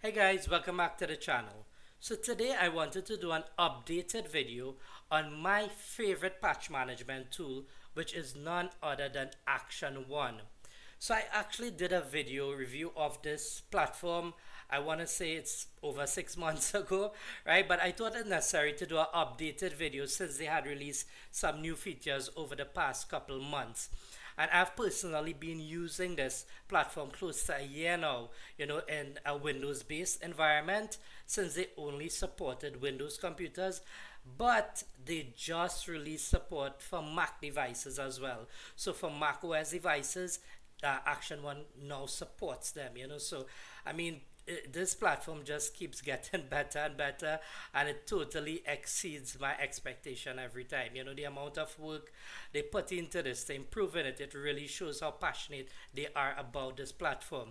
Hey guys, welcome back to the channel. So today I wanted to do an updated video on my favorite patch management tool, which is none other than Action1. So I actually did a video review of this platform. I want to say it's over 6 months ago, right? But I thought it necessary to do an updated video since they had released some new features over the past couple months. And I've personally been using this platform close to a year now, in a Windows based environment since they only supported Windows computers, but they just released support for Mac devices as well. So for Mac OS devices, Action1 now supports them. So I mean, this platform just keeps getting better and better, and it totally exceeds my expectation every time. The amount of work they put into this to improving it, it really shows how passionate they are about this platform.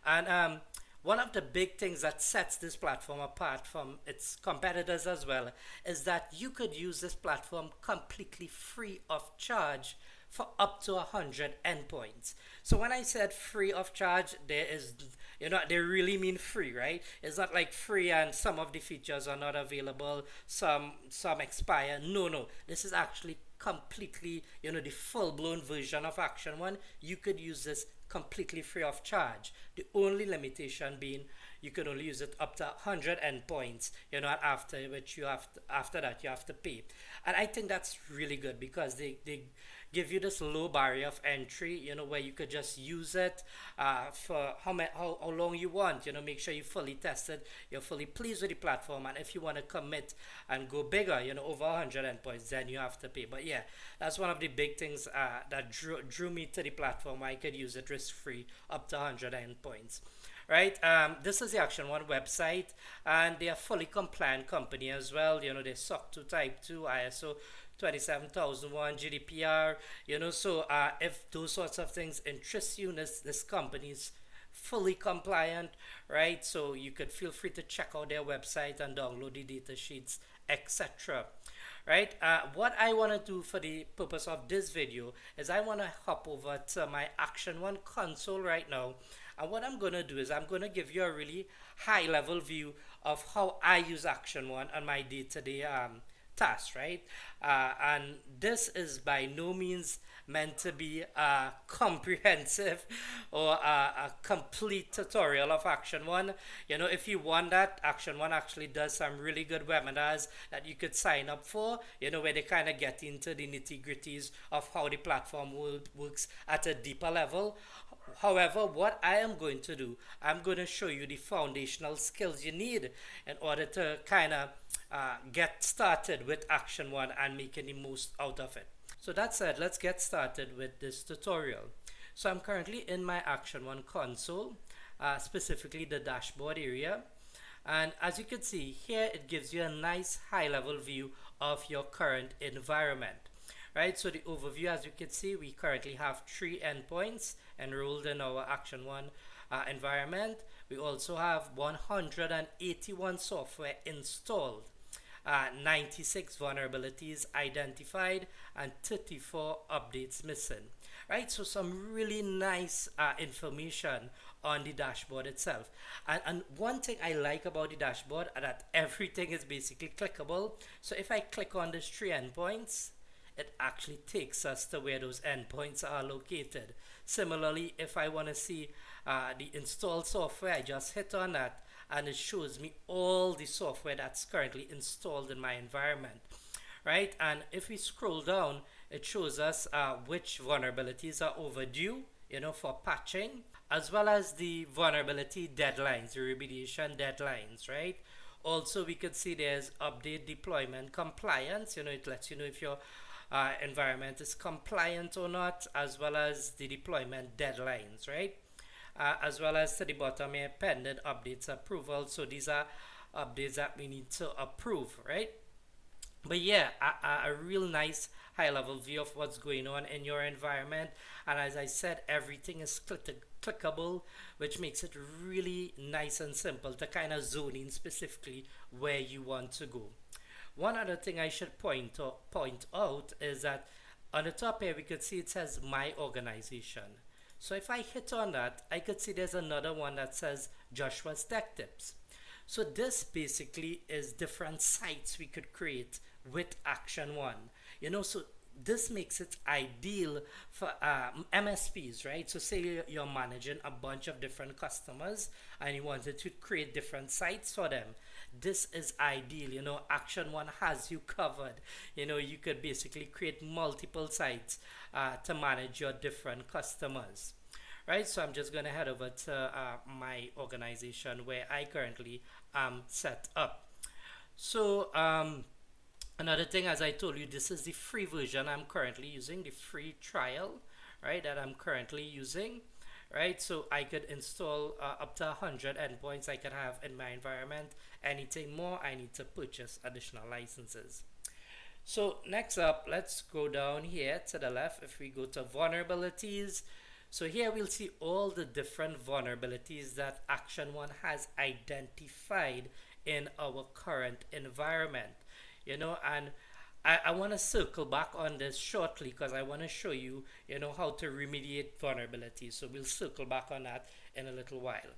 And one of the big things that sets this platform apart from its competitors as well is that you could use this platform completely free of charge for up to 100 endpoints. So when I said free of charge, they really mean free, right? It's not like free and some of the features are not available, some expire. No. This is actually completely, the full-blown version of Action1. You could use this completely free of charge. The only limitation being you can only use it up to 100 endpoints, after which after that you have to pay. And I think that's really good because they give you this low barrier of entry, where you could just use it for how long you want. Make sure you fully tested, you're fully pleased with the platform, and if you want to commit and go bigger, over 100 endpoints, then you have to pay. But yeah, that's one of the big things that drew me to the platform. I could use it risk free up to 100 endpoints. Right, this is the Action1 website, and they are fully compliant company as well. They SOC 2 Type 2, ISO 27001, GDPR. So if those sorts of things interest you, this company is fully compliant, right? So you could feel free to check out their website and download the data sheets, etc. Right, what I want to do for the purpose of this video is I want to hop over to my Action1 console right now, and what I'm going to do is I'm going to give you a really high level view of how I use Action1 on my day-to-day tasks, right? And this is by no means meant to be a comprehensive or a complete tutorial of Action1. If you want that, Action1 actually does some really good webinars that you could sign up for, where they kind of get into the nitty-gritties of how the platform works at a deeper level. However, what I am going to do, I'm going to show you the foundational skills you need in order to kind of get started with Action1 and making the most out of it. So that said, let's get started with this tutorial. So I'm currently in my Action1 console, specifically the dashboard area. And as you can see here, it gives you a nice high level view of your current environment. Right, so the overview, as you can see, we currently have 3 endpoints enrolled in our Action1 environment. We also have 181 software installed, 96 vulnerabilities identified, and 34 updates missing. Right, so some really nice information on the dashboard itself. And one thing I like about the dashboard is that everything is basically clickable. So if I click on these 3 endpoints, it actually takes us to where those endpoints are located. Similarly, if I want to see the installed software, I just hit on that and it shows me all the software that's currently installed in my environment. Right, and if we scroll down, it shows us which vulnerabilities are overdue, for patching, as well as the vulnerability deadlines, the remediation deadlines, right? Also, we could see there's update deployment compliance. It lets you know if your environment is compliant or not, as well as the deployment deadlines, right? As well as to the bottom here, pending updates approval. So these are updates that we need to approve, right? But yeah, a real nice high level view of what's going on in your environment. And as I said, everything is clickable, which makes it really nice and simple to kind of zone in specifically where you want to go. One other thing I should point out is that on the top here we could see it says my organization. So if I hit on that, I could see there's another one that says Joshua's Tech Tips. So this basically is different sites we could create with Action1. So this makes it ideal for MSPs, right? So say you're managing a bunch of different customers and you wanted to create different sites for them. This is ideal. Action1 has you covered. You could basically create multiple sites to manage your different customers. Right, so I'm just going to head over to my organization where I currently am set up. So another thing, as I told you, this is the free version I'm currently using, the free trial, right, that I'm currently using. Right, so I could install up to 100 endpoints I could have in my environment. Anything more, I need to purchase additional licenses. So next up, let's go down here to the left. If we go to vulnerabilities, so here we'll see all the different vulnerabilities that Action1 has identified in our current environment. And I want to circle back on this shortly because I want to show you, how to remediate vulnerabilities. So we'll circle back on that in a little while.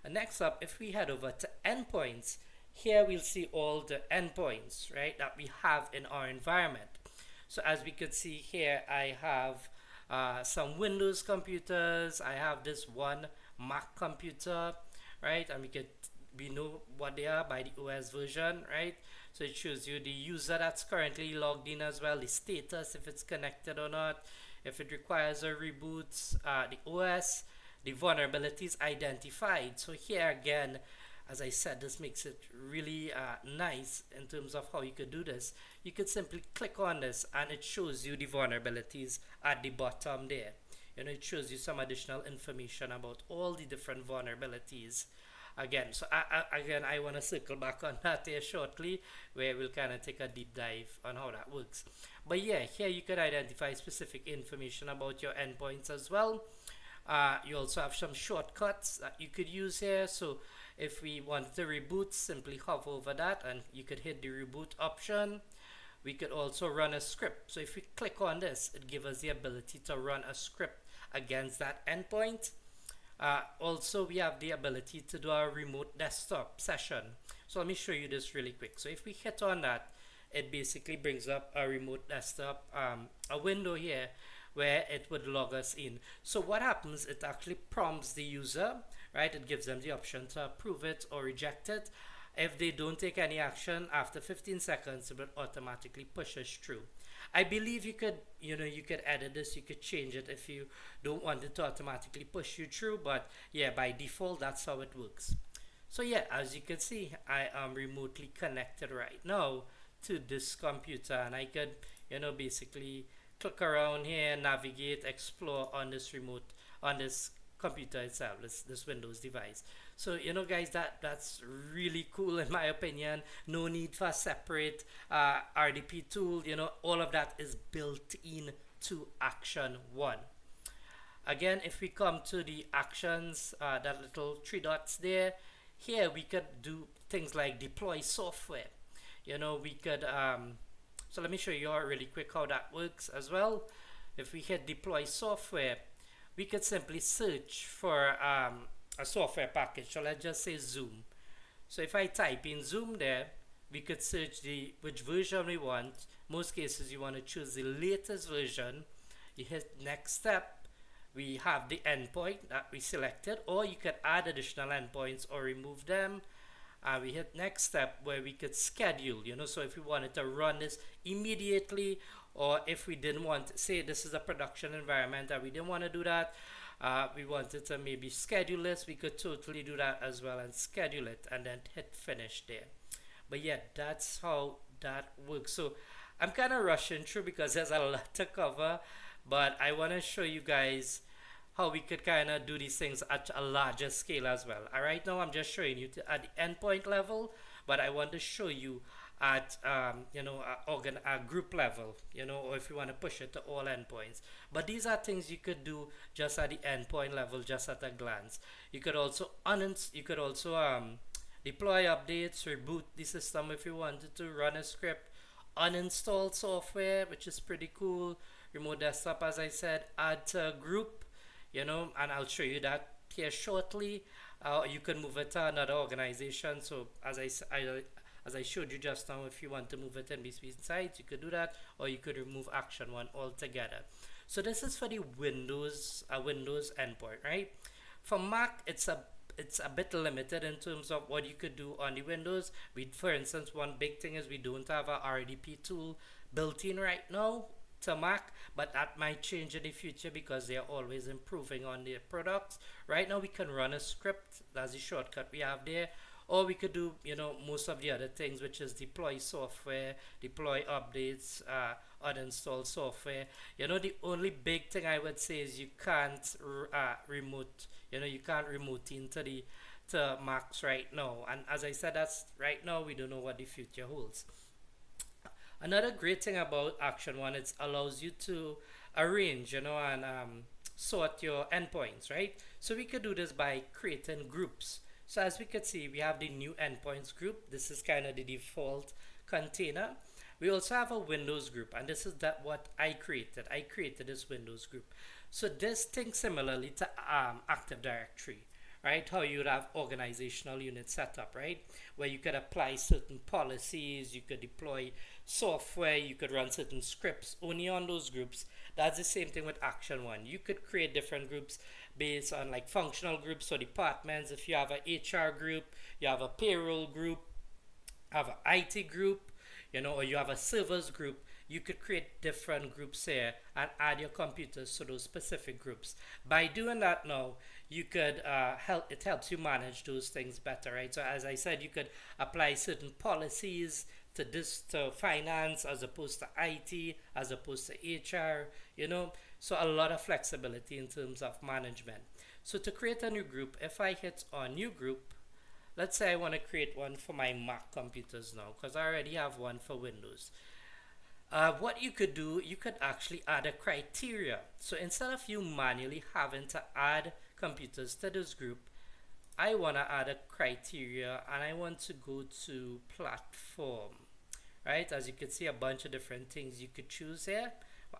And next up, if we head over to endpoints, here we'll see all the endpoints, right, that we have in our environment. So as we could see here, I have some Windows computers. I have this one Mac computer, right? And we know what they are by the OS version, right? So it shows you the user that's currently logged in as well, the status, if it's connected or not, if it requires a reboot, the OS, the vulnerabilities identified. So here again, as I said, this makes it really nice in terms of how you could do this. You could simply click on this and it shows you the vulnerabilities at the bottom there. It shows you some additional information about all the different vulnerabilities. Again, so I want to circle back on that here shortly, where we'll kind of take a deep dive on how that works. But yeah, here you could identify specific information about your endpoints as well. You also have some shortcuts that you could use here. So if we want to reboot, simply hover over that and you could hit the reboot option. We could also run a script. So if we click on this, it gives us the ability to run a script against that endpoint. Also, we have the ability to do a remote desktop session. So let me show you this really quick. So if we hit on that, it basically brings up a remote desktop, a window here where it would log us in. So what happens, it actually prompts the user, right? It gives them the option to approve it or reject it. If they don't take any action, after 15 seconds, it will automatically push us through. I believe you could edit this, you could change it if you don't want it to automatically push you through, but yeah, by default, that's how it works. So yeah, as you can see, I am remotely connected right now to this computer, and I could, basically click around here, navigate, explore on this computer itself, this Windows device. So guys, that's really cool in my opinion. No need for a separate RDP tool. All of that is built in to Action1. Again, if we come to the actions, that little three dots there, here we could do things like deploy software. We could so let me show you really quick how that works as well. If we hit deploy software, we could simply search for a software package. So let's just say Zoom. So if I type in Zoom there, we could search which version we want. Most cases you want to choose the latest version. You hit next step. We have the endpoint that we selected, or you could add additional endpoints or remove them. We hit next step where we could schedule, so if we wanted to run this immediately, or if we didn't want, say this is a production environment and we didn't want to do that, we wanted to maybe schedule this, we could totally do that as well and schedule it and then hit finish there. But yeah, that's how that works. So I'm kind of rushing through because there's a lot to cover, but I want to show you guys how we could kind of do these things at a larger scale as well. Right now I'm just showing you at the endpoint level, but I want to show you at a group level, or if you want to push it to all endpoints. But these are things you could do just at the endpoint level, just at a glance. You could also deploy updates, reboot the system if you wanted to, run a script, uninstall software, which is pretty cool, remote desktop, as I said, add to a group. and I'll show you that here shortly. You can move it to another organization. So as I showed you just now, if you want to move it in between sites, you could do that, or you could remove Action1 altogether. So this is for the Windows endpoint, right? For Mac, it's a bit limited in terms of what you could do on the Windows. For instance, one big thing is we don't have a RDP tool built in right now to Mac, but that might change in the future because they are always improving on their products. Right now, we can run a script. That's the shortcut we have there. Or we could do, most of the other things, which is deploy software, deploy updates, uninstall software. The only big thing I would say is you can't remote, you can't remote into the to Macs right now. And as I said, that's right now, we don't know what the future holds. Another great thing about Action1, it allows you to arrange, and sort your endpoints, right? So we could do this by creating groups. So as we could see, we have the new endpoints group. This is kind of the default container. We also have a Windows group, and this is what I created. I created this Windows group. So this thinks similarly to Active Directory, right? How you would have organizational units set up, right? Where you could apply certain policies, you could deploy software, you could run certain scripts only on those groups. That's the same thing with Action1. You could create different groups based on like functional groups or departments. If you have an HR group, you have a payroll group, have an IT group, or you have a servers group, you could create different groups here and add your computers to those specific groups. By doing that now, you could it helps you manage those things better, right? So as I said, you could apply certain policies to finance as opposed to IT, as opposed to HR, so a lot of flexibility in terms of management. So to create a new group, if I hit on new group, let's say I want to create one for my Mac computers now, because I already have one for Windows. What you could do, you could actually add a criteria. So instead of you manually having to add computers to this group, I want to add a criteria, and I want to go to platform, right? As you can see, a bunch of different things you could choose here.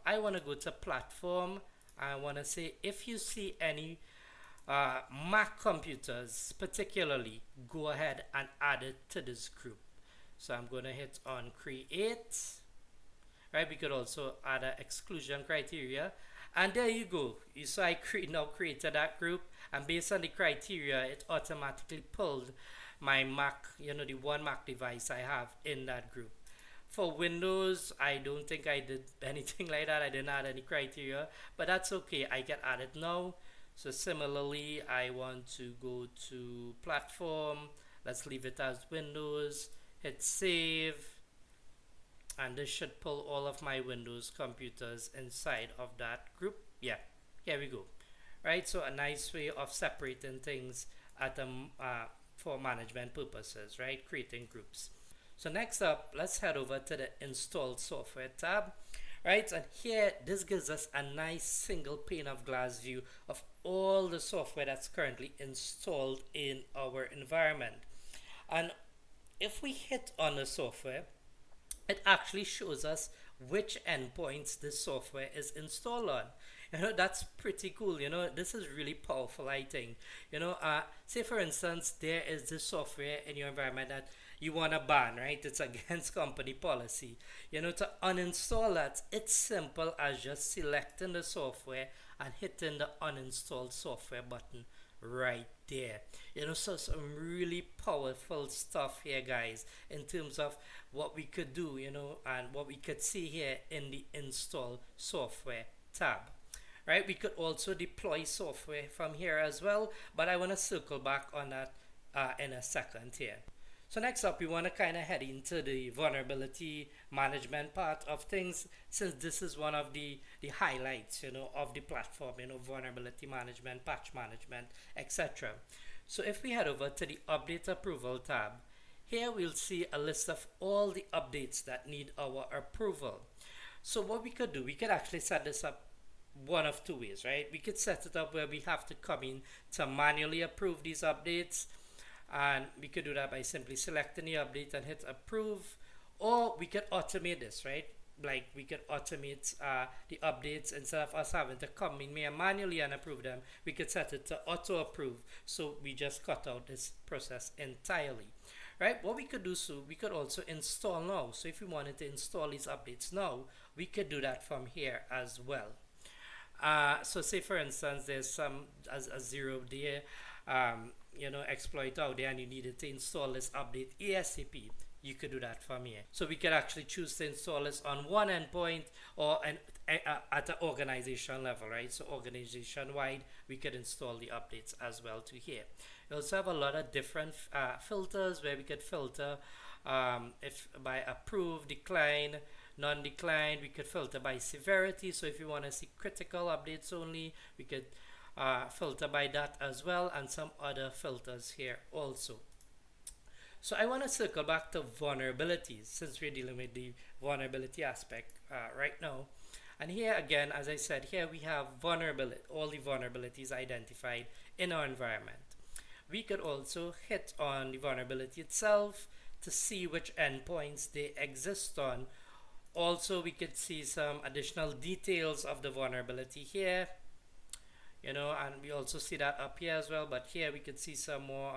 I want to go to platform. I want to say if you see any Mac computers particularly, go ahead and add it to this group. So I'm going to hit on create, right? We could also add an exclusion criteria, and there you go. So I now created that group, and based on the criteria, it automatically pulled my Mac, the one Mac device I have in that group. For Windows, I don't think I did anything like that. I didn't add any criteria, but that's okay. I can add it now. So similarly, I want to go to platform. Let's leave it as Windows. Hit save. And this should pull all of my Windows computers inside of that group. Yeah, here we go. Right, so a nice way of separating things for management purposes, right? Creating groups. So next up, let's head over to the installed software tab, right? And here, this gives us a nice single pane of glass view of all the software that's currently installed in our environment. And if we hit on the software, it actually shows us which endpoints this software is installed on. That's pretty cool. This is really powerful, I think. Say for instance, there is this software in your environment that you want to ban, right? It's against company policy. To uninstall that, it's simple as just selecting the software and hitting the uninstall software button right there. So some really powerful stuff here, guys, in terms of what we could do, and what we could see here in the install software tab. Right, we could also deploy software from here as well, but I want to circle back on that in a second here. So next up, we want to kind of head into the vulnerability management part of things, since this is one of the highlights, of the platform, vulnerability management, patch management, etc. So if we head over to the update approval tab, here we'll see a list of all the updates that need our approval. So what we could do, we could actually set this up one of two ways, right? We could set it up where we have to come in to manually approve these updates, and we could do that by simply selecting the update and hit approve, or we could automate this, right? like we could automate the updates instead of us having to come in here manually and approve them. We could set it to auto approve, so we just cut out this process entirely. Right, what we could do, so we could also install now. So if we wanted to install these updates now, we could do that from here as well. So say for instance there's some a 0-day exploit out there and you needed to install this update ASAP, you could do that from here. So we could actually choose to install this on one endpoint or at an organization level, right? So organization wide, we could install the updates as well to here. We also have a lot of different filters where we could filter if by approve, decline, non-declined. We could filter by severity. So if you want to see critical updates only, we could filter by that as well, and some other filters here also. So I want to circle back to vulnerabilities since we're dealing with the vulnerability aspect right now. And here again, as I said, here we have vulnerability, all the vulnerabilities identified in our environment. We could also hit on the vulnerability itself to see which endpoints they exist on. Also, we could see some additional details of the vulnerability here, and we also see that up here as well, but here we could see some more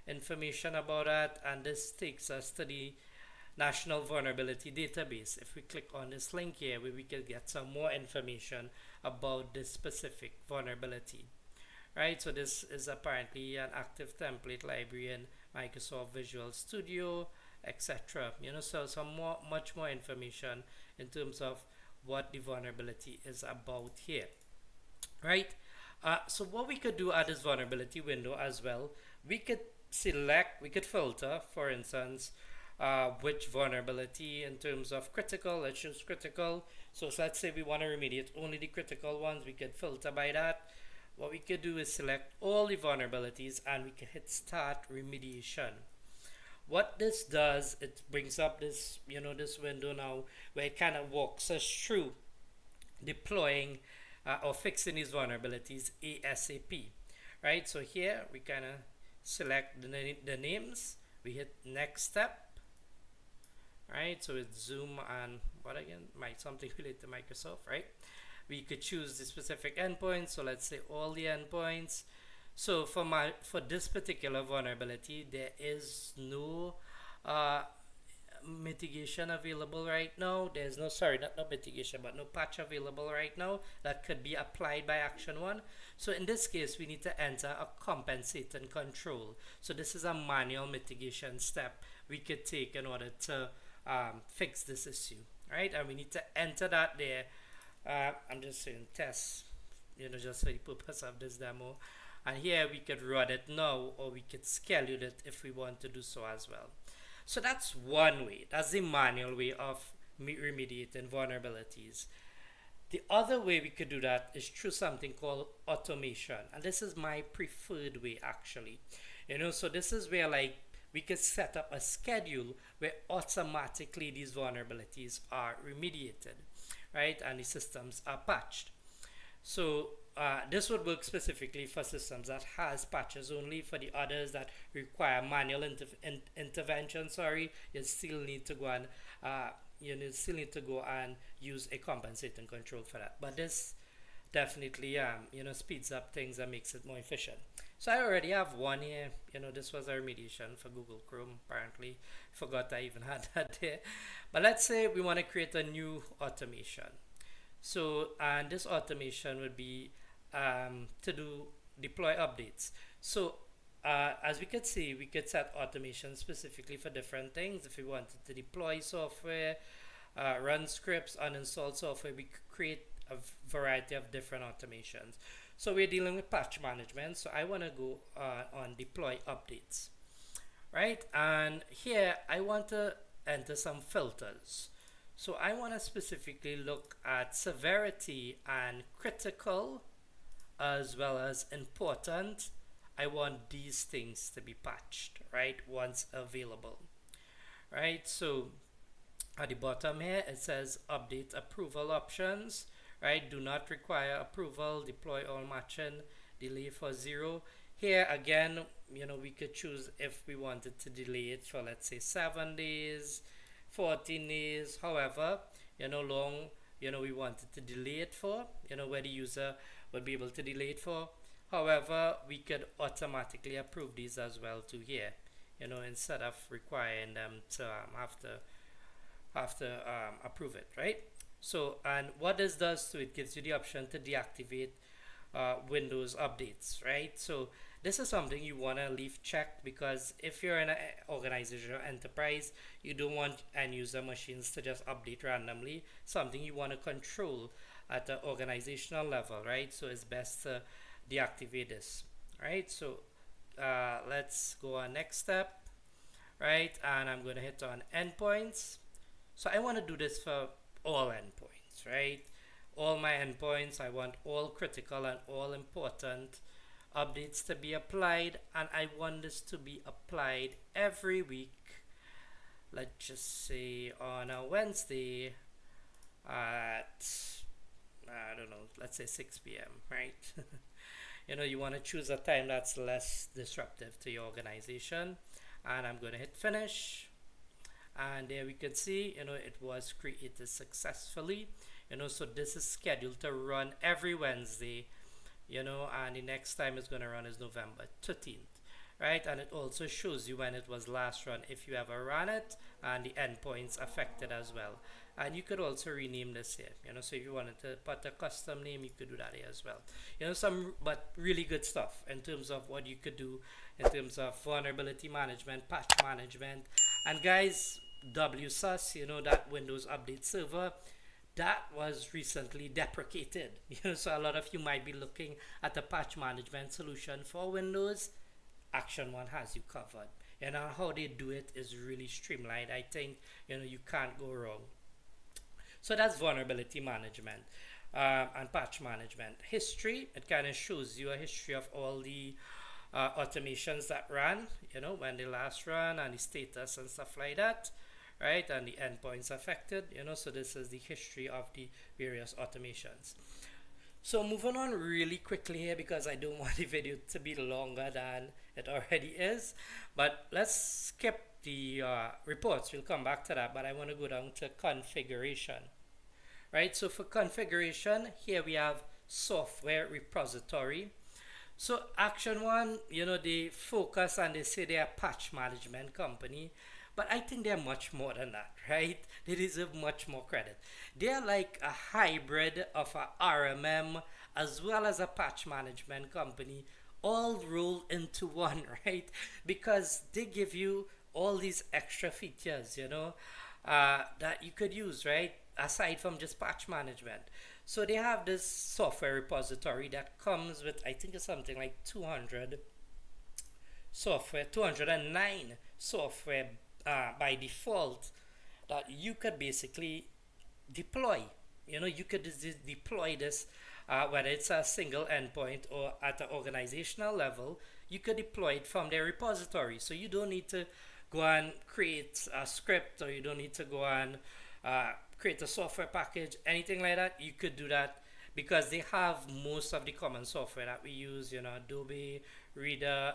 information about that, and this takes us to the National Vulnerability Database. If we click on this link here, we can get some more information about this specific vulnerability. Right, so this is apparently an active template library in Microsoft Visual Studio, etc. So some much more information in terms of what the vulnerability is about here. Right, so what we could do at this vulnerability window as well, we could filter, for instance, which vulnerability in terms of critical. Let's choose critical. So let's say we want to remediate only the critical ones, we could filter by that. What we could do is select all the vulnerabilities and we can hit start remediation. What this does, it brings up this this window now where it kind of walks us through deploying or fixing these vulnerabilities ASAP. Right, so here we kind of select the names, we hit next step. Right, so it's Zoom and what again, something related to Microsoft, right? We could choose the specific endpoints, so let's say all the endpoints. So for this particular vulnerability, there is no mitigation available right now. There's no mitigation, but no patch available right now that could be applied by Action1. So in this case, we need to enter a compensate and control. So this is a manual mitigation step we could take in order to fix this issue, right? And we need to enter that there. I'm just saying test, just for the purpose of this demo. And here we could run it now, or we could schedule it if we want to do so as well. So that's one way. That's the manual way of remediating vulnerabilities. The other way we could do that is through something called automation. And this is my preferred way actually. So this is where like we could set up a schedule where automatically these vulnerabilities are remediated, right? And the systems are patched. So this would work specifically for systems that has patches only. For the others that require manual intervention, you still need to go and use a compensating control for that. But this definitely speeds up things and makes it more efficient. So I already have one here. This was a remediation for Google Chrome. Apparently, forgot I even had that there. But let's say we want to create a new automation. So, and this automation would be to deploy updates. So, as we could see, we could set automation specifically for different things. If we wanted to deploy software, run scripts, uninstall software, we could create a variety of different automations. So we're dealing with patch management. So I want to go on deploy updates, right? And here I want to enter some filters. So I want to specifically look at severity and critical as well as important. I want these things to be patched, right, once available, right? So at the bottom here it says update approval options, right? Do not require approval, deploy all matching, delay for 0. Here again, we could choose if we wanted to delay it for, let's say, 7 days, 14 days. However, long we wanted to delay it for, where the user would be able to delay it for. However, we could automatically approve these as well to here, instead of requiring them to have to approve it, right? So, and what this does, so it gives you the option to deactivate Windows updates, right? So this is something you want to leave checked, because if you're in an organization or enterprise, you don't want end user machines to just update randomly. Something you want to control at the organizational level, right? So it's best to deactivate this, right? So let's go on next step, right? And I'm going to hit on endpoints. So I want to do this for all endpoints, right? All my endpoints, I want all critical and all important updates to be applied, and I want this to be applied every week. Let's just say on a Wednesday at, I don't know, let's say 6 p.m., right? You want to choose a time that's less disruptive to your organization, and I'm going to hit finish. And there we can see, it was created successfully. So this is scheduled to run every Wednesday, and the next time it's going to run is November 13th, right? And it also shows you when it was last run, if you ever ran it, and the endpoints affected as well. And you could also rename this here, so if you wanted to put a custom name, you could do that here as well. But really good stuff in terms of what you could do in terms of vulnerability management, patch management. And guys, WSUS, that Windows Update Server, that was recently deprecated. So a lot of you might be looking at a patch management solution for Windows. Action1 has you covered. How they do it is really streamlined. I think you can't go wrong. So that's vulnerability management and patch management. History, it kind of shows you a history of all the automations that ran, when they last run, and the status and stuff like that, right? And the endpoints affected, so this is the history of the various automations. So moving on really quickly here, because I don't want the video to be longer than it already is, but let's skip the reports. We'll come back to that, but I want to go down to configuration, right? So for configuration, here we have software repository. So Action1, they focus and they say they're a patch management company, but I think they're much more than that, right? They deserve much more credit. They're like a hybrid of a RMM as well as a patch management company, all rolled into one, right? Because they give you all these extra features, that you could use, right? Aside from just patch management. So they have this software repository that comes with, I think it's something like 209 software by default that you could basically deploy. You could deploy this, whether it's a single endpoint or at an organizational level, you could deploy it from their repository. So you don't need to go and create a script, or you don't need to go and create a software package, anything like that. You could do that because they have most of the common software that we use, Adobe, Reader,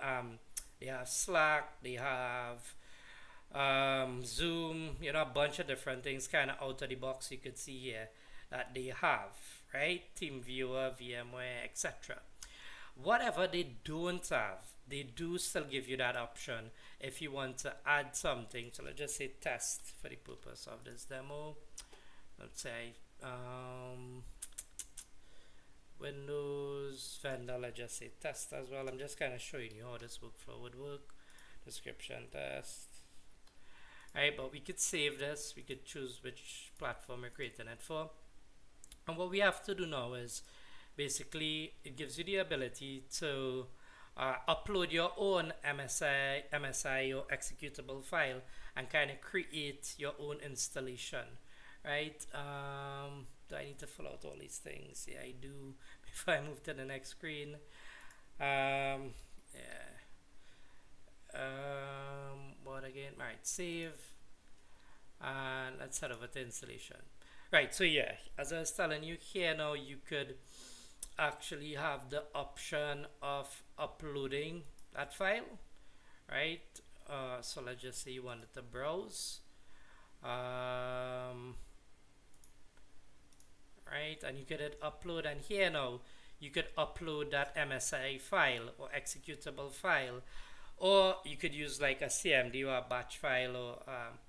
they have Slack, they have Zoom, a bunch of different things kind of out of the box you could see here that they have, right? TeamViewer, VMware, etc. Whatever they don't have, they do still give you that option if you want to add something. So let's just say test for the purpose of this demo. Let's say Windows vendor, let's just say test as well. I'm just kind of showing you how this workflow would work. Description test. Alright, but we could save this. We could choose which platform we're creating it for. And what we have to do now is basically it gives you the ability to upload your own MSI or executable file and kind of create your own installation, right? Do I need to fill out all these things? Yeah, I do. Before I move to the next screen. What again? Alright, save. And let's head over to installation. Right, so yeah, as I was telling you, here now you could actually have the option of uploading that file, right? So let's just say you wanted to browse. right? And you could hit upload, and here now you could upload that MSI file or executable file, or you could use like a CMD or a batch file or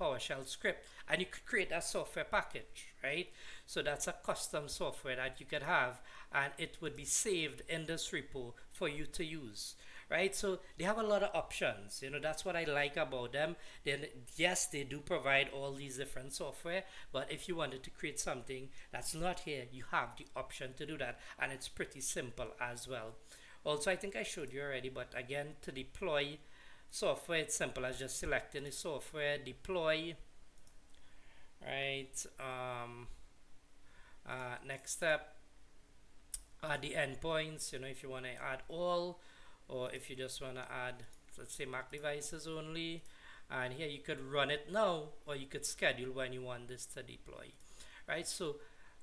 PowerShell script, and you could create a software package, right? So that's a custom software that you could have, and it would be saved in this repo for you to use, right? So they have a lot of options. That's what I like about them. Then yes, they do provide all these different software, but if you wanted to create something that's not here, you have the option to do that, and it's pretty simple as well. Also, I think I showed you already, but again, to deploy software, it's simple as just selecting the software, deploy, right? Next step, add the endpoints, if you want to add all, or if you just want to add, let's say, Mac devices only. And here you could run it now, or you could schedule when you want this to deploy, right? So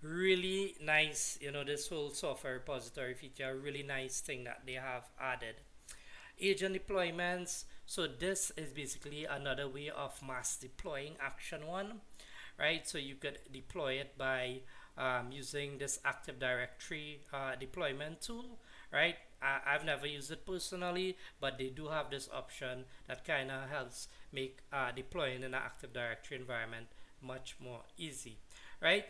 really nice, this whole software repository feature, a really nice thing that they have added. Agent deployments. So this is basically another way of mass deploying Action1, right? So you could deploy it by using this Active Directory deployment tool, right? I've never used it personally, but they do have this option that kind of helps make deploying in an Active Directory environment much more easy, right?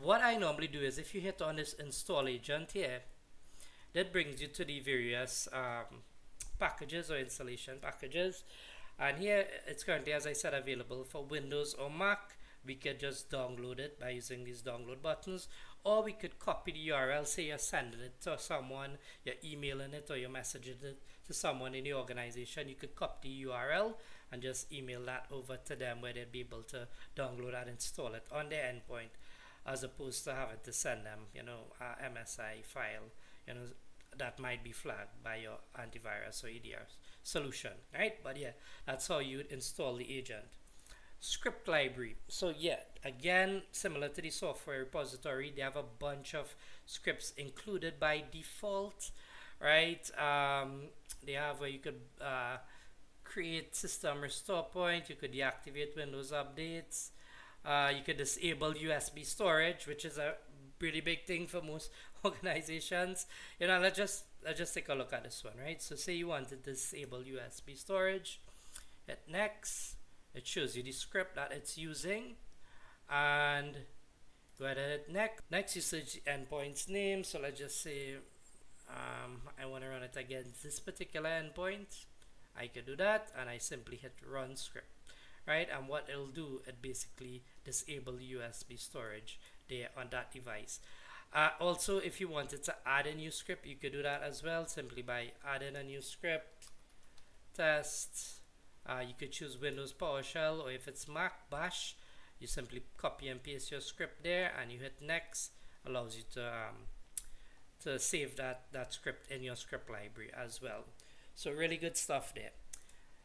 What I normally do is if you hit on this install agent here, that brings you to the various packages or installation packages, and here it's currently, as I said, available for Windows or Mac. We could just download it by using these download buttons, or we could copy the URL. Say you're sending it to someone, you're emailing it, or you're messaging it to someone in the organization. You could copy the URL and just email that over to them, where they'd be able to download and install it on their endpoint, as opposed to having to send them, a MSI file, that might be flagged by your antivirus or EDR solution, right? But yeah, that's how you would install the agent. Script library. So yeah, again, similar to the software repository, they have a bunch of scripts included by default, right? They have where you could create system restore point, you could deactivate Windows updates, you could disable USB storage, which is a really big thing for most organizations. Let's just take a look at this one, right? So say you want to disable USB storage, hit next. It shows you the script that it's using, and go ahead and hit next. Next, you search the endpoint's name. So let's just say I want to run it against this particular endpoint. I could do that, and I simply hit run script, right? And what it'll do, it basically disable USB storage there on that device. Also, if you wanted to add a new script, you could do that as well, simply by adding a new script, test. You could choose Windows PowerShell, or if it's Mac, Bash. You simply copy and paste your script there, and you hit next. Allows you to save that script in your script library as well. So really good stuff there.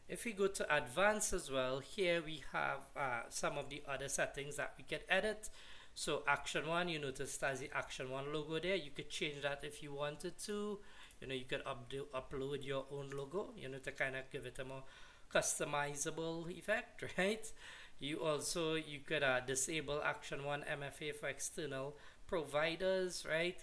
If we go to advanced as well, here we have some of the other settings that we can edit. So Action1, you notice has the Action1 logo there. You could change that if you wanted to. You could upload your own logo, to kind of give it a more customizable effect, right? You could disable Action1 MFA for external providers, right?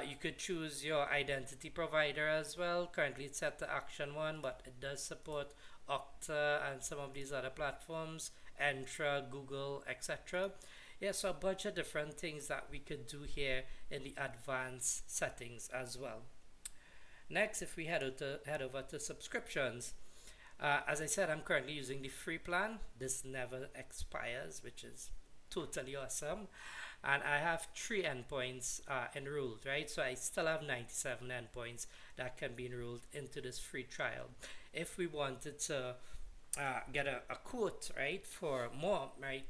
You could choose your identity provider as well. Currently it's set to Action1, but it does support Okta and some of these other platforms, Entra, Google, etc. Yeah, so a bunch of different things that we could do here in the advanced settings as well. Next, if we head over to subscriptions, as I said, I'm currently using the free plan. This never expires, which is totally awesome. And I have 3 endpoints enrolled, right? So I still have 97 endpoints that can be enrolled into this free trial. If we wanted to get a quote, right, for more, right,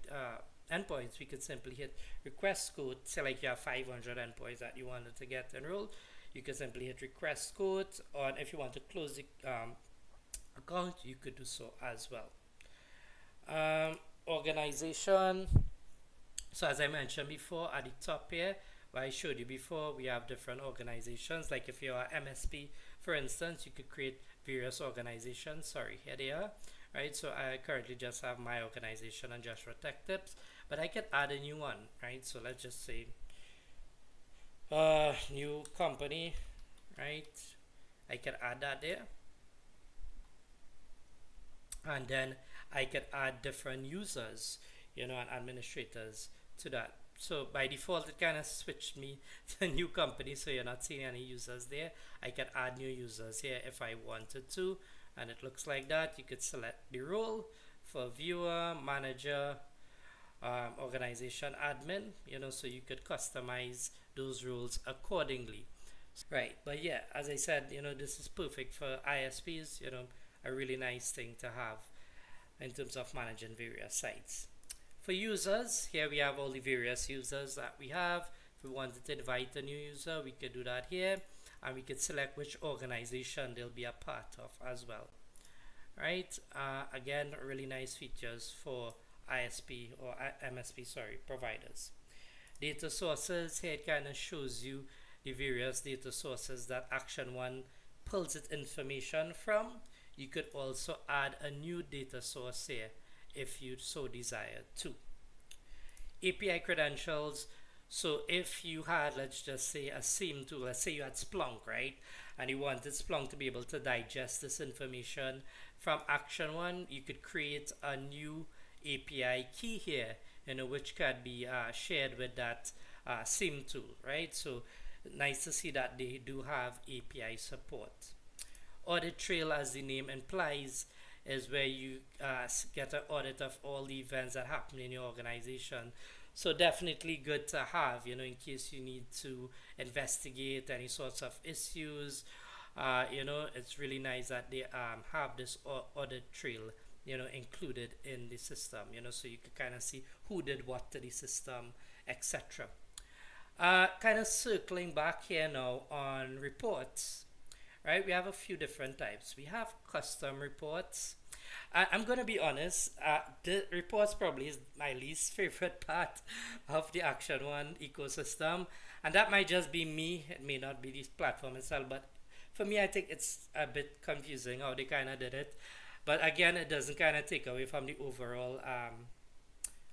endpoints, we could simply hit request quote. Say like you have 500 endpoints that you wanted to get enrolled, you could simply hit request quote, or if you want to close the account, you could do so as well. Organization. So as I mentioned before, at the top here, what I showed you before, we have different organizations. Like if you're an MSP, for instance, you could create various organizations. Sorry, here they are, right? So I currently just have my organization and Joshua Tech Tips, but I could add a new one, right? So let's just say New company, right? I can add that there, and then I can add different users, and administrators to that. So by default, it kind of switched me to a new company, so you're not seeing any users there. I can add new users here if I wanted to, and it looks like that. You could select the role for viewer, manager, organization admin, so you could customize those roles accordingly. Right, but yeah, as I said, this is perfect for ISPs, a really nice thing to have in terms of managing various sites. For users, here we have all the various users that we have. If we wanted to invite a new user, we could do that here, and we could select which organization they'll be a part of as well. Right, again, really nice features for ISP or MSP, sorry, providers. Data sources, here it kind of shows you the various data sources that Action1 pulls its information from. You could also add a new data source here if you so desire to. API credentials. So if you had, let's just say, a SIEM tool, let's say you had Splunk, right? And you wanted Splunk to be able to digest this information from Action1, you could create a new API key here, which can be shared with that SIEM tool, right? So nice to see that they do have API support. Audit trail, as the name implies, is where you get an audit of all the events that happen in your organization. So definitely good to have, in case you need to investigate any sorts of issues. It's really nice that they have this audit trail, included in the system, so you can kind of see who did what to the system, etc. Kind of circling back here now on reports, right? We have a few different types. We have custom reports. I'm going to be honest, the reports probably is my least favorite part of the Action1 ecosystem. And that might just be me. It may not be this platform itself. But for me, I think it's a bit confusing how they kind of did it. But again, it doesn't kind of take away from the overall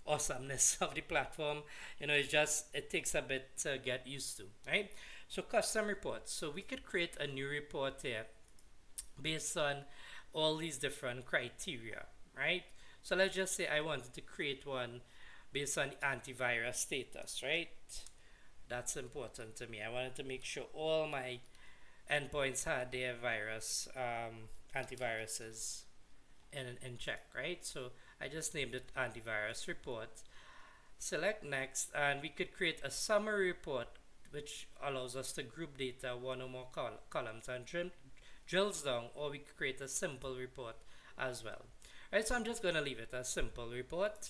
awesomeness of the platform. It takes a bit to get used to, right? So custom reports. So we could create a new report here based on all these different criteria, right? So let's just say I wanted to create one based on antivirus status, right? That's important to me. I wanted to make sure all my endpoints had their antiviruses in check, right? So I just named it antivirus report. Select next, and we could create a summary report which allows us to group data one or more columns and drills down, or we could create a simple report as well. Right, so I'm just going to leave it a simple report,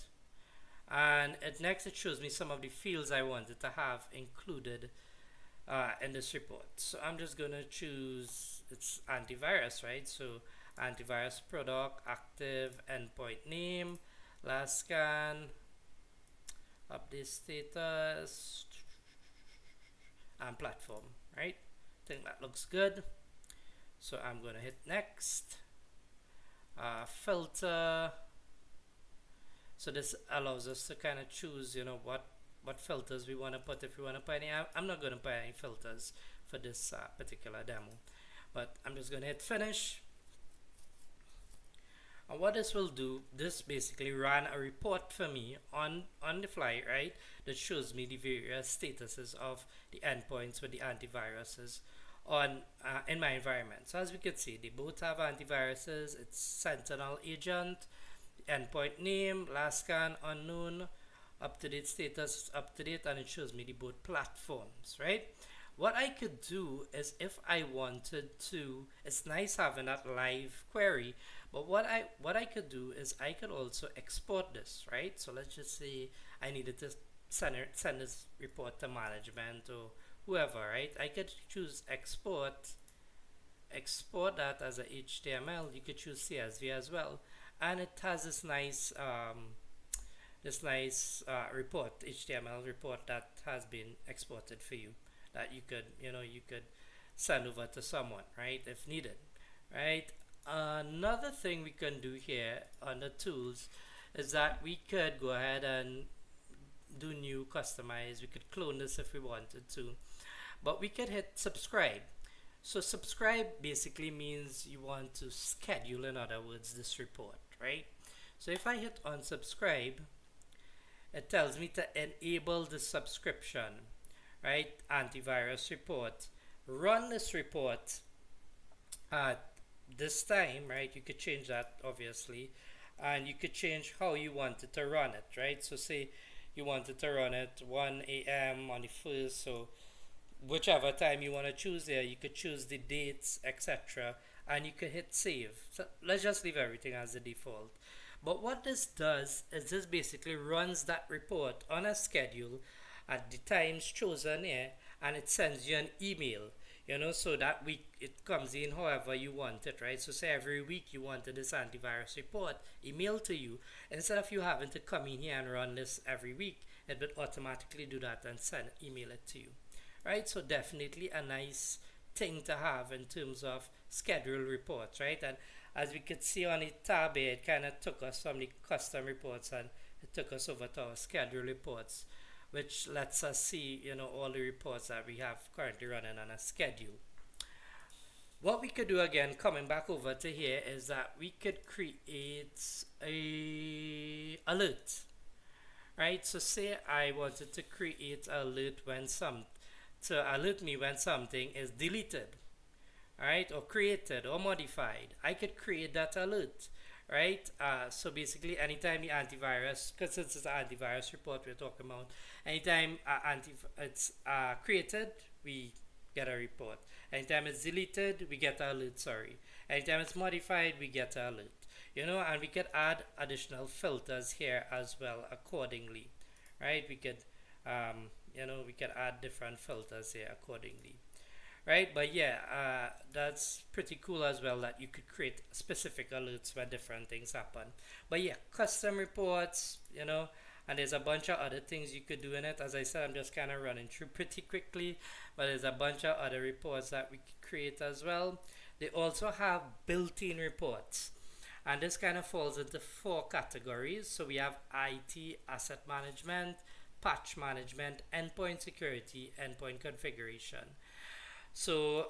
and next it shows me some of the fields I wanted to have included in this report. So I'm just going to choose, it's antivirus, right? So antivirus product, active, endpoint name, last scan, update status, and platform, right? I think that looks good. So I'm going to hit next. Filter. So this allows us to kind of choose, what filters we want to put. If we want to put any, I'm not going to put any filters for this particular demo, but I'm just going to hit finish. And what this will do, this basically ran a report for me on the fly, right? That shows me the various statuses of the endpoints with the antiviruses on in my environment. So as we can see, they both have antiviruses. It's Sentinel agent, endpoint name, last scan unknown, up to date status up to date, and it shows me the both platforms, right? What I could do is, if I wanted to, it's nice having that live query, but what I could do is I could also export this, right? So let's just say I needed to send this report to management or whoever, right? I could choose export that as a HTML. You could choose CSV as well, and it has this nice report, HTML report that has been exported for you, that you could send over to someone, right, if needed, right? Another thing we can do here under tools is that we could go ahead and do new customize. We could clone this if we wanted to. but we could hit subscribe. So subscribe basically means you want to schedule, in other words, this report, right? So if I hit on subscribe, it tells me to enable the subscription, right? Antivirus report. Run this report at this time, right? You could change that obviously, and you could change how you wanted to run it, right? So say you wanted to run it 1 a.m. on the first, so whichever time you want to choose there, you could choose the dates, etc., and you could hit save. So let's just leave everything as the default. But what this does is this basically runs that report on a schedule at the times chosen here, and it sends you an email, so that week it comes in however you want it, right? So say every week you wanted this antivirus report emailed to you, instead of you having to come in here and run this every week, it would automatically do that and email it to you, right? So definitely a nice thing to have in terms of schedule reports, right? And as we could see on the tab here, it kind of took us from the custom reports and it took us over to our schedule reports, which lets us see, all the reports that we have currently running on a schedule. What we could do again, coming back over to here, is that we could create a alert, right? So say I wanted to create an alert to alert me when something is deleted, right, or created or modified. I could create that alert, right? So basically anytime the antivirus, because it's an antivirus report we're talking about, anytime it's created, we get a report. Anytime it's deleted, we get an alert, sorry. Anytime it's modified, we get an alert. And we could add additional filters here as well accordingly, right? We could we could add different filters here accordingly, right? But yeah, that's pretty cool as well, that you could create specific alerts when different things happen. But yeah, custom reports, and there's a bunch of other things you could do in it. As I said, I'm just kind of running through pretty quickly, but there's a bunch of other reports that we could create as well. They also have built-in reports, and this kind of falls into 4 categories. So we have IT, asset management, patch management, endpoint security, endpoint configuration. So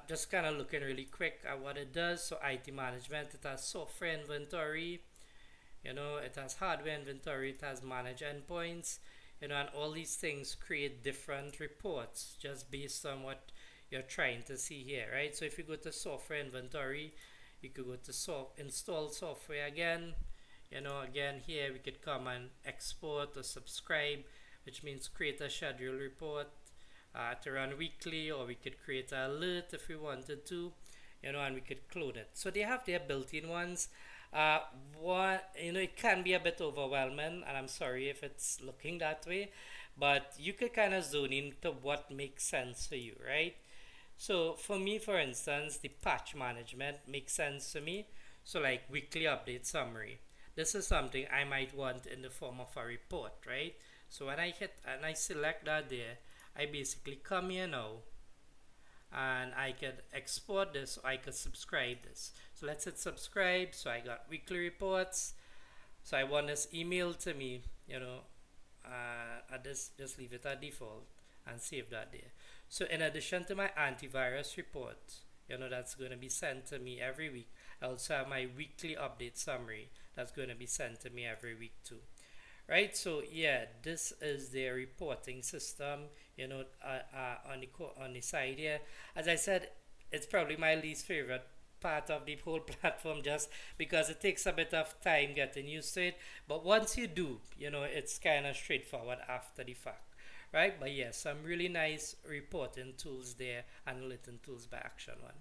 just kind of looking really quick at what it does. So IT management, it has software inventory, it has hardware inventory, it has manage endpoints, and all these things create different reports just based on what you're trying to see here, right? So if you go to software inventory, you could go to install software again. Again here we could come and export or subscribe, which means create a schedule report to run weekly, or we could create an alert if we wanted to, and we could clone it. So they have their built-in ones. It can be a bit overwhelming, and I'm sorry if it's looking that way, but you could kind of zone into what makes sense for you, right? So for me, for instance, the patch management makes sense to me. So like weekly update summary. This is something I might want in the form of a report, right? So when I hit and I select that there, I basically come here now and I could export this, or I could subscribe this. So let's hit subscribe. So I got weekly reports. So I want this email to me, just leave it at default and save that there. So in addition to my antivirus report, that's going to be sent to me every week, I also have my weekly update summary that's going to be sent to me every week too, right? So yeah, this is their reporting system, on the side here. As I said, it's probably my least favorite part of the whole platform, just because it takes a bit of time getting used to it. But once you do, it's kind of straightforward after the fact, right? But yes, some really nice reporting tools there, and analytic tools by Action1.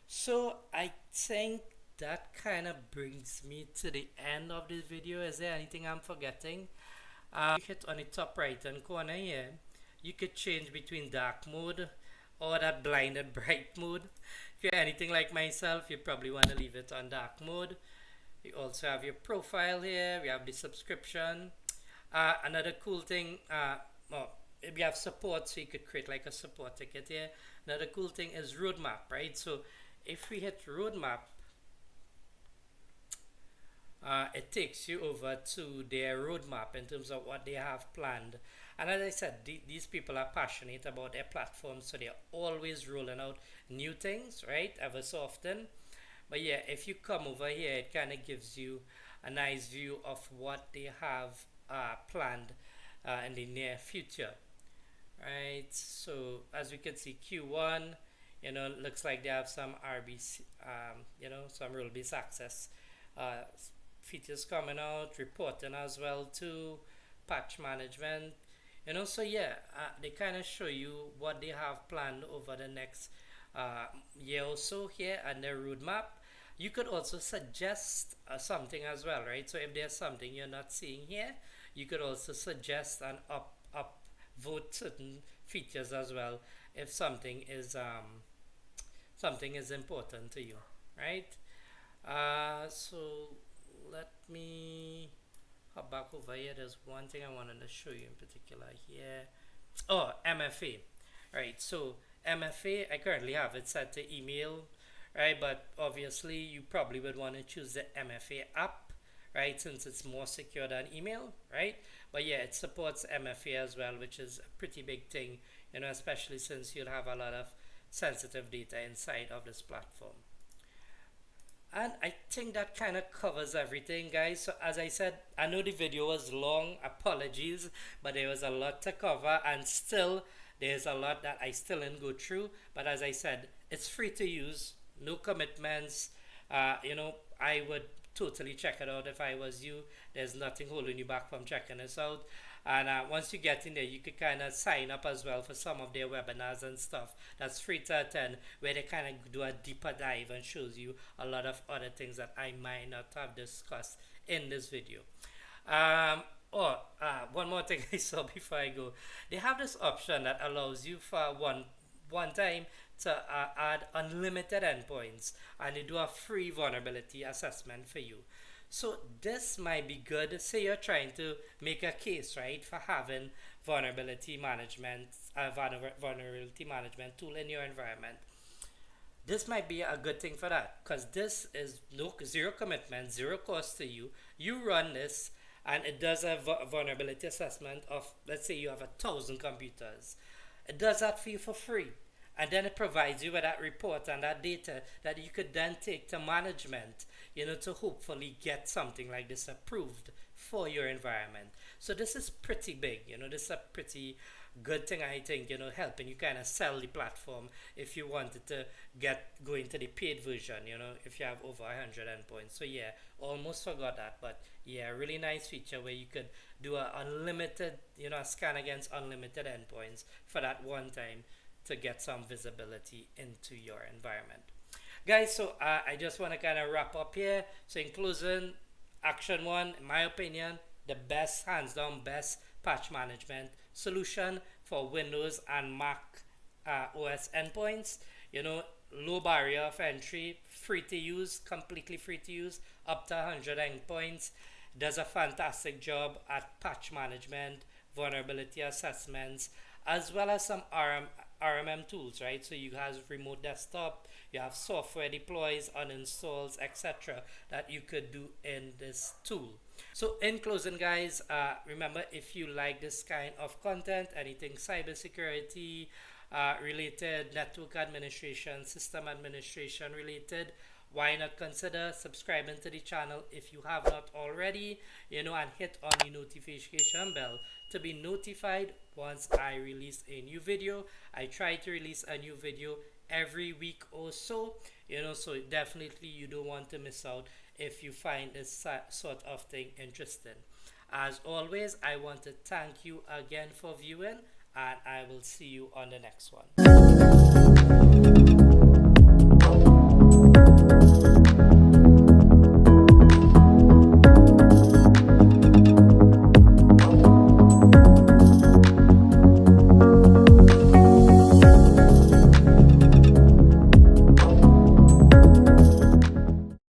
So I think that kind of brings me to the end of this video. Is there anything I'm forgetting? You hit on the top right hand corner here, you could change between dark mode or that blinded bright mode. If you're anything like myself, you probably want to leave it on dark mode. You also have your profile here. We have the subscription. Another cool thing, we have support, so you could create like a support ticket here. Another cool thing is roadmap, right? So if we hit roadmap, it takes you over to their roadmap in terms of what they have planned. And as I said, these people are passionate about their platform, so they're always rolling out new things, right? Ever so often. But yeah, if you come over here, it kind of gives you a nice view of what they have planned in the near future, right? So as we can see, Q1, looks like they have some RBC, some role-based access uh, features coming out, reporting as well too, patch management, so yeah, they kind of show you what they have planned over the next year or so here and their roadmap. You could also suggest something as well, right? So if there's something you're not seeing here, you could also suggest and up vote certain features as well if something is important to you, right? So let me hop back over here. There's one thing I wanted to show you in particular here. Oh, MFA. Right, so MFA, I currently have it set to email, right? But obviously you probably would want to choose the MFA app, right? Since it's more secure than email, right? But yeah, it supports MFA as well, which is a pretty big thing, especially since you'll have a lot of sensitive data inside of this platform. And I think that kind of covers everything, guys. So as I said, I know the video was long, apologies, but there was a lot to cover, and still there's a lot that I still didn't go through. But as I said, it's free to use, no commitments. I would totally check it out if I was you. There's nothing holding you back from checking this out. And once you get in there, you could kind of sign up as well for some of their webinars and stuff. That's free to attend, where they kind of do a deeper dive and shows you a lot of other things that I might not have discussed in this video. One more thing I saw before I go. They have this option that allows you for one time to add unlimited endpoints, and they do a free vulnerability assessment for you. So this might be good. Say you're trying to make a case, right, for having vulnerability management tool in your environment. This might be a good thing for that, because this is zero commitment, zero cost to you. You run this, and it does a vulnerability assessment of, let's say you have 1,000 computers. It does that for you for free. And then it provides you with that report and that data that you could then take to management, to hopefully get something like this approved for your environment. So this is pretty big, this is a pretty good thing, I think, helping you kind of sell the platform if you wanted to go into the paid version, if you have over 100 endpoints. So yeah, almost forgot that, but yeah, really nice feature where you could do a unlimited, a scan against unlimited endpoints for that one time to get some visibility into your environment. Guys, so I just want to kind of wrap up here. So in closing, Action1, in my opinion, the best, hands down best patch management solution for Windows and Mac OS endpoints. Low barrier of entry, free to use, completely free to use, up to 100 endpoints. Does a fantastic job at patch management, vulnerability assessments, as well as some RMM tools, right? So you have remote desktop, you have software deploys, uninstalls, etc. that you could do in this tool. So in closing, guys, remember, if you like this kind of content, anything cybersecurity related, network administration, system administration related, why not consider subscribing to the channel if you have not already, and hit on the notification bell to be notified once I release a new video. I try to release a new video every week or so, so definitely you don't want to miss out if you find this sort of thing interesting. As always, I want to thank you again for viewing, and I will see you on the next one.